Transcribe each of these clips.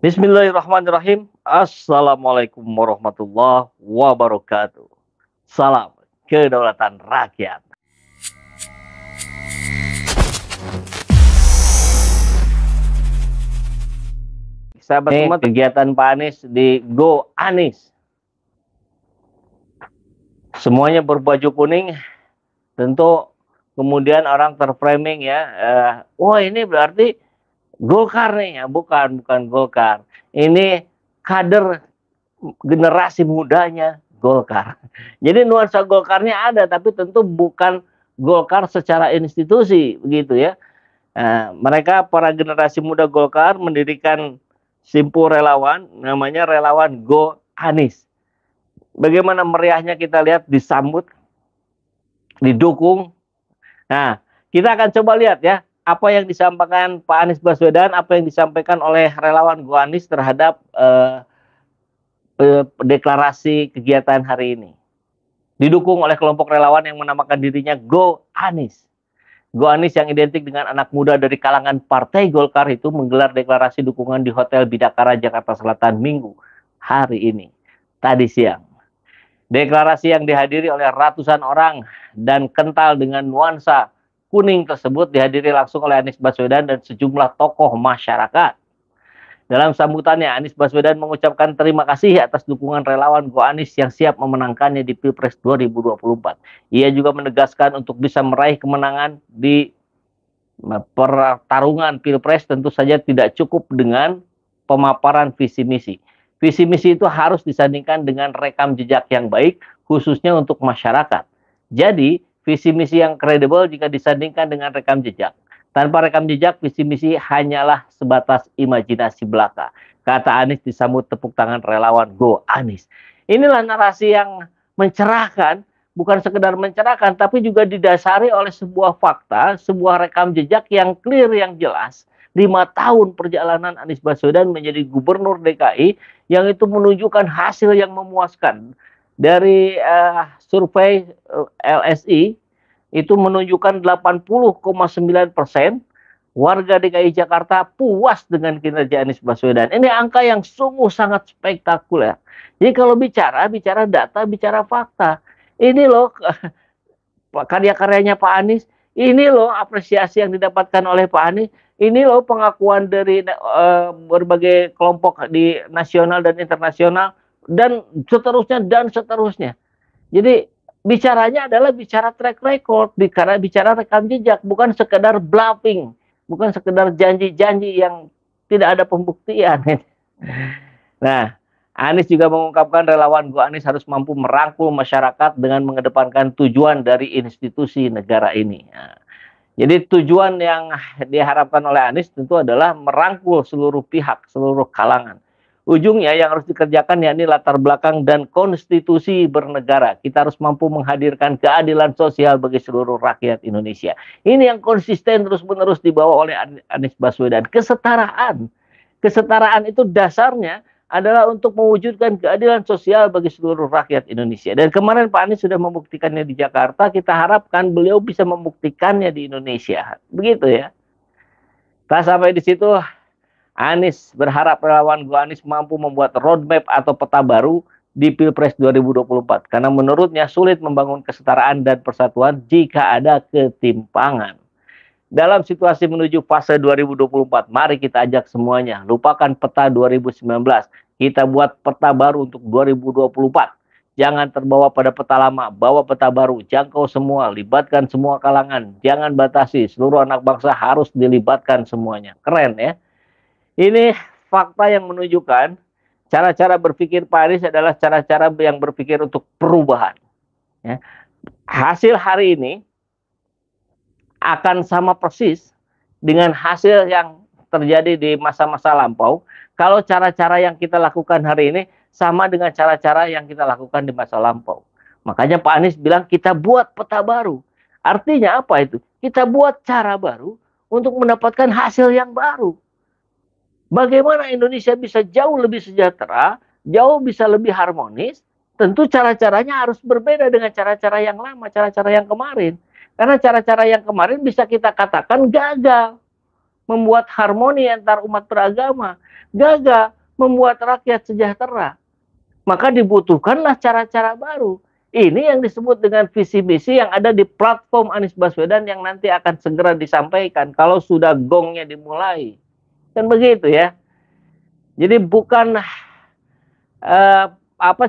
Bismillahirrahmanirrahim. Assalamualaikum warahmatullahi wabarakatuh. Salam kedaulatan rakyat. Sahabat semua, kegiatan Pak Anies di Go Anies. Semuanya berbaju kuning, tentu kemudian orang terframing ya, wah ini berarti Golkar nih ya, bukan Golkar. Ini kader generasi mudanya Golkar. Jadi nuansa Golkarnya ada, tapi tentu bukan Golkar secara institusi, begitu ya. Mereka para generasi muda Golkar mendirikan simpul relawan, namanya relawan Go Anies. Bagaimana meriahnya kita lihat, disambut, didukung. Nah, kita akan coba lihat ya, apa yang disampaikan Pak Anies Baswedan, apa yang disampaikan oleh relawan Go Anies terhadap deklarasi kegiatan hari ini. Didukung oleh kelompok relawan yang menamakan dirinya Go Anies. Go Anies yang identik dengan anak muda dari kalangan Partai Golkar itu menggelar deklarasi dukungan di Hotel Bidakara, Jakarta Selatan Minggu hari ini, tadi siang. Deklarasi yang dihadiri oleh ratusan orang dan kental dengan nuansa kuning tersebut dihadiri langsung oleh Anies Baswedan dan sejumlah tokoh masyarakat. Dalam sambutannya, Anies Baswedan mengucapkan terima kasih atas dukungan relawan Go Anies yang siap memenangkannya di Pilpres 2024. Ia juga menegaskan untuk bisa meraih kemenangan di pertarungan Pilpres tentu saja tidak cukup dengan pemaparan visi misi. Visi misi itu harus disandingkan dengan rekam jejak yang baik, khususnya untuk masyarakat. Jadi, visi misi yang kredibel jika disandingkan dengan rekam jejak. Tanpa rekam jejak, visi misi hanyalah sebatas imajinasi belaka. Kata Anies disambut tepuk tangan relawan Go Anies. Inilah narasi yang mencerahkan, bukan sekedar mencerahkan, tapi juga didasari oleh sebuah fakta, sebuah rekam jejak yang clear, yang jelas. 5 tahun perjalanan Anies Baswedan menjadi gubernur DKI yang itu menunjukkan hasil yang memuaskan. Dari survei LSI itu menunjukkan 80,9% warga DKI Jakarta puas dengan kinerja Anies Baswedan. Ini angka yang sungguh sangat spektakuler. Jadi kalau bicara data, bicara fakta. Ini loh karya-karyanya Pak Anies, ini loh apresiasi yang didapatkan oleh Pak Anies, ini loh pengakuan dari berbagai kelompok di nasional dan internasional, dan seterusnya. Jadi bicaranya adalah bicara track record, bicara rekam jejak, bukan sekedar bluffing, bukan sekedar janji-janji yang tidak ada pembuktian. Nah, Anies juga mengungkapkan relawan Go Anies harus mampu merangkul masyarakat dengan mengedepankan tujuan dari institusi negara ini. Nah, jadi tujuan yang diharapkan oleh Anies tentu adalah merangkul seluruh pihak, seluruh kalangan. Ujungnya yang harus dikerjakan yakni latar belakang dan konstitusi bernegara. Kita harus mampu menghadirkan keadilan sosial bagi seluruh rakyat Indonesia. Ini yang konsisten terus-menerus dibawa oleh Anies Baswedan. Kesetaraan. Kesetaraan itu dasarnya adalah untuk mewujudkan keadilan sosial bagi seluruh rakyat Indonesia. Dan kemarin Pak Anies sudah membuktikannya di Jakarta, kita harapkan beliau bisa membuktikannya di Indonesia. Begitu ya. Tak sampai di situ, Anies berharap relawan Go Anies mampu membuat roadmap atau peta baru di Pilpres 2024. Karena menurutnya sulit membangun kesetaraan dan persatuan jika ada ketimpangan. Dalam situasi menuju fase 2024, mari kita ajak semuanya, lupakan peta 2019. Kita buat peta baru untuk 2024. Jangan terbawa pada peta lama, bawa peta baru, jangkau semua, libatkan semua kalangan. Jangan batasi, seluruh anak bangsa harus dilibatkan semuanya. Keren ya. Ini fakta yang menunjukkan cara-cara berpikir Pak Anies adalah cara-cara yang berpikir untuk perubahan. Ya. Hasil hari ini akan sama persis dengan hasil yang terjadi di masa-masa lampau kalau cara-cara yang kita lakukan hari ini sama dengan cara-cara yang kita lakukan di masa lampau. Makanya Pak Anies bilang kita buat peta baru. Artinya apa itu? Kita buat cara baru untuk mendapatkan hasil yang baru. Bagaimana Indonesia bisa jauh lebih sejahtera, jauh bisa lebih harmonis, tentu cara-caranya harus berbeda dengan cara-cara yang lama, cara-cara yang kemarin. Karena cara-cara yang kemarin bisa kita katakan gagal. membuat harmoni antar umat beragama, gagal membuat rakyat sejahtera. Maka dibutuhkanlah cara-cara baru. Ini yang disebut dengan visi misi yang ada di platform Anies Baswedan yang nanti akan segera disampaikan kalau sudah gongnya dimulai. Kan begitu ya. Jadi bukan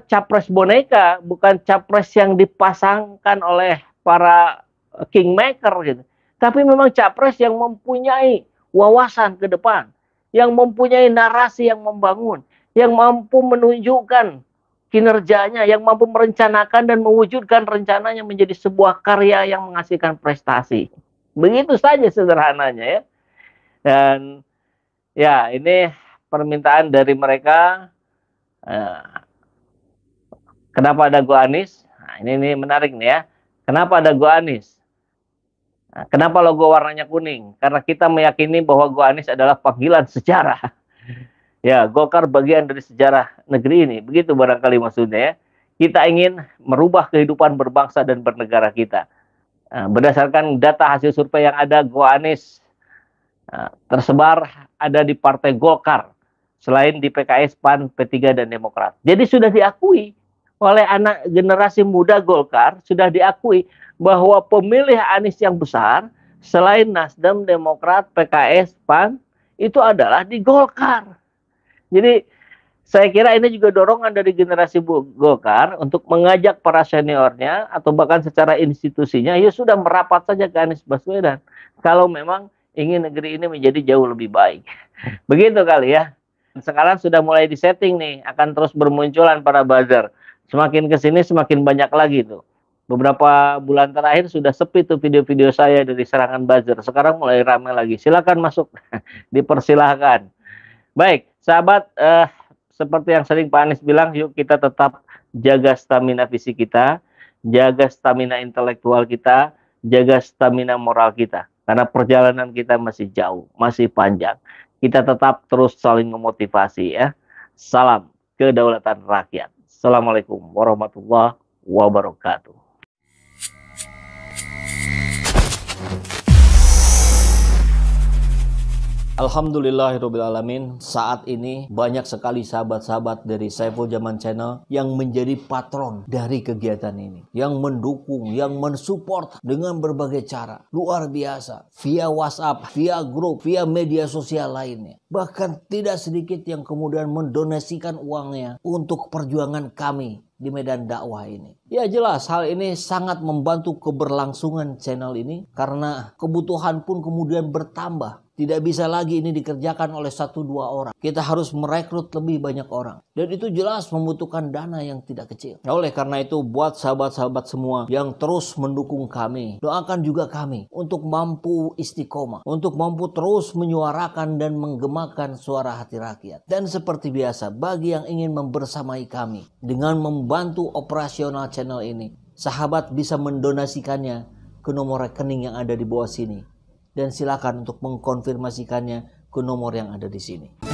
capres boneka, bukan capres yang dipasangkan oleh para kingmaker gitu. Tapi memang capres yang mempunyai wawasan ke depan, yang mempunyai narasi yang membangun, yang mampu menunjukkan kinerjanya, yang mampu merencanakan dan mewujudkan rencananya menjadi sebuah karya yang menghasilkan prestasi. Begitu saja sederhananya ya. Dan ya ini permintaan dari mereka. Kenapa ada Go Anies? Nah, ini menarik nih ya. Kenapa ada Go Anies? Nah, kenapa logo warnanya kuning? Karena kita meyakini bahwa Go Anies adalah panggilan sejarah. Ya, Golkar bagian dari sejarah negeri ini. Begitu barangkali maksudnya ya. Kita ingin merubah kehidupan berbangsa dan bernegara kita. Berdasarkan data hasil survei yang ada, Go Anies tersebar ada di Partai Golkar. Selain di PKS, PAN, P3, dan Demokrat. Jadi sudah diakui oleh anak generasi muda Golkar, sudah diakui bahwa pemilih Anies yang besar, selain Nasdem, Demokrat, PKS, PAN, itu adalah di Golkar. Jadi saya kira ini juga dorongan dari generasi Golkar untuk mengajak para seniornya atau bahkan secara institusinya, ya sudah merapat saja ke Anies Baswedan. Kalau memang ingin negeri ini menjadi jauh lebih baik. Begitu kali ya. Sekarang sudah mulai disetting nih, akan terus bermunculan para buzzer. Semakin kesini semakin banyak lagi tuh. Beberapa bulan terakhir sudah sepi tuh video-video saya dari serangan buzzer. Sekarang mulai ramai lagi. Silakan masuk, dipersilahkan. Baik, sahabat, seperti yang sering Pak Anies bilang, yuk kita tetap jaga stamina fisik kita, jaga stamina intelektual kita, jaga stamina moral kita. Karena perjalanan kita masih jauh, masih panjang. Kita tetap terus saling memotivasi ya. Salam kedaulatan rakyat. Assalamualaikum warahmatullahi wabarakatuh. Alhamdulillahirrabbilalamin. Saat ini banyak sekali sahabat-sahabat dari Saiful Zaman Channel yang menjadi patron dari kegiatan ini, yang mendukung, yang mensupport dengan berbagai cara. Luar biasa, via WhatsApp, via grup, via media sosial lainnya. Bahkan tidak sedikit yang kemudian mendonasikan uangnya untuk perjuangan kami di medan dakwah ini. Ya jelas hal ini sangat membantu keberlangsungan channel ini karena kebutuhan pun kemudian bertambah. Tidak bisa lagi ini dikerjakan oleh 1-2 orang. Kita harus merekrut lebih banyak orang. Dan itu jelas membutuhkan dana yang tidak kecil. Nah, oleh karena itu buat sahabat-sahabat semua yang terus mendukung kami, doakan juga kami untuk mampu istiqomah, untuk mampu terus menyuarakan dan menggemakan suara hati rakyat. Dan seperti biasa, bagi yang ingin membersamai kami dengan membantu operasional channel ini, sahabat bisa mendonasikannya ke nomor rekening yang ada di bawah sini. Dan silakan untuk mengkonfirmasikannya ke nomor yang ada di sini.